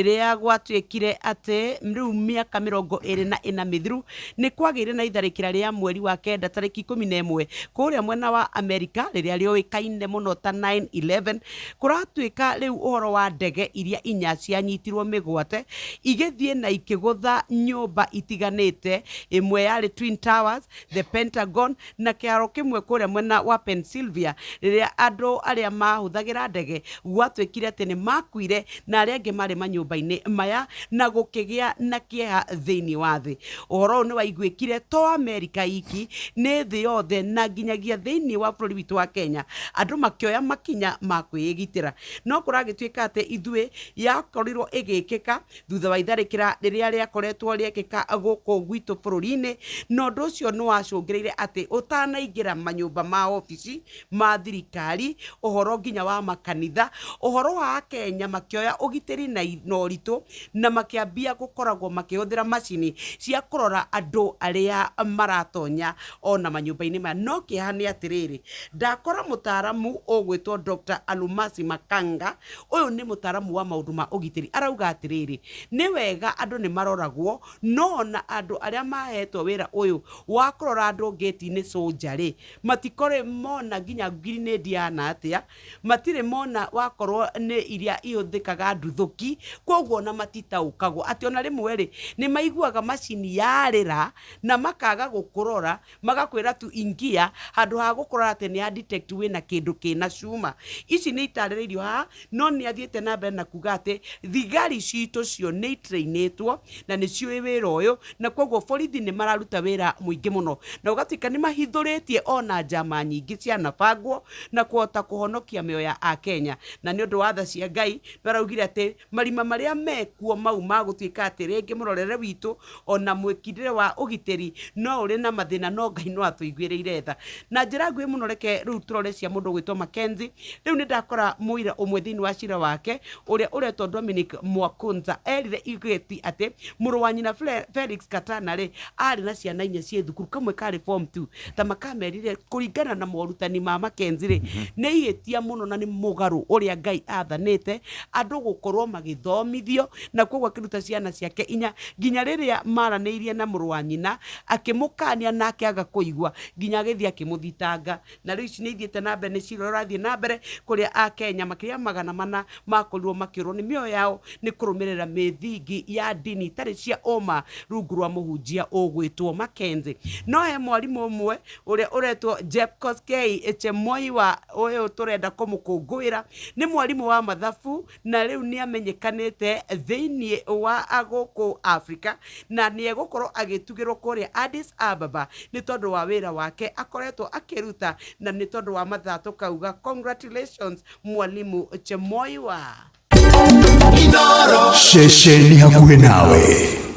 riria gwatuikire ati riu miaka 24 mithiru ni kwagire na itharikira ria mweri wa kenda tariki 11 kuria mwena wa Amerika riria rioikaine muno ta 9/11 kuratuika riu uhoro wa ndege iria inya cianyitirwo migwate igithie na ikigutha nyumba itiganite, imwe yari Twin Towers, the Pentagon na kiaro kimwe kuria mwena wa Pennsylvania riria andu aria mahuthagira ndege gwatuikire ati ni makuire na aria angi mari manyumba-ini maya na gukigia na kieha thiini wa thi. Uhoro ni waiguikire to Amerika iki ni thi yothe na nginyagia thiini wa bururi witu wa Kenya andu makioya makinya ma kwigitira, no kuragituika ati ithue yakorirwo igikika thutha wa itharikira riria riakoretwo riekika guku gwitu bururi-ini, no ndu ucio ni wacungireire ati utanaingira manyumba ma ofici ma thirikari, uhoro nginya wa makanitha, uhoro wa Kenya makioya ugitiri na uritu na makiambia gukoragwo makihuthira macini cia kurora andu aria maratonya ona manyumba-ini ma. No kihani atiriri, ndakora mutaramu ugwitwo Dr. Alumasi Makanga, uyu ni mutaramu wa maundu ma ugitiri, arauga atiriri ni wega andu ni maroragwo, no na andu aria mahetwo wira uyu wa kurora andu gate-ini soldier matikore mona nginya grenade yana atia, matire mona wakorwo ni iria ihuthikaga nduthuki, koguo na matitaukagwo ati ona rimwe ri ni maiguaga macini yarira na makaga gukurora, magakwira tu ingia handu ha gukurora ati ni detect wina kindu kina cuma. Ici ni itariririo ha, no ni athiete na mbere na kuga ati thigari citu cio ni trainitwo na ni ciui wira uyu, na koguo borithi ni mararuta wira muingi muno na ugatika ni mahithuritie ona njama nyingi cia nabangwo na kuhota kuhonokia mioyo ya Akenya. Na ni undu wa tha cia Ngai baraugire ati marima maria mekuo mau magutuika ati ringi murorere witu ona mwikirire wa ugitiri no uri na mathina, no Ngai no atuiguireire tha. Na njira ngui muno reke riu turore cia mundu gwitwo Mackenzie. Riu ni ndakora muira umwe thiini wa cira wake uria uretwo Dominic Mwakunza erire igeti ati muru wa nyina Felix Katana ri ari na ciana inya cie thukuru, kamwe kari form 2, ta makamerire kuringana na morutani ma Mackenzie ri ni ihetia muno na ni mugaru uria Ngai athanite andu gukorwo magithomithio, na koguo akiruta ciana ciake inya nginya riria maraniirie na muru wa nyina akimukania na akiaga kuigwa nginya agithia akimuthitanga. Na riu ici ni ithiete na mbere, ni cirorathie na mbere kuria Akenya makiria 400 makorirwo makiurwo ni mioyo yao ni kurumirira mithingi ya dini tari cia oma rungu rwa muhunjia ugwitwo Mackenzie. No he mwarimu umwe uria uretwo Jeff Koskei Chemoi wa uyu turenda kumukungwira, ni mwarimu wa mathabu na riu ni amenyekanite thiini wa aguku Africa na ni egukorwo agitugirwo kuria Addis Ababa ni tondu wa wira wake akoretwo akiruta, na ni tondu wa mathato kauga congratulations mwalimu Chemoi wa Shesheni hakuhe nawe.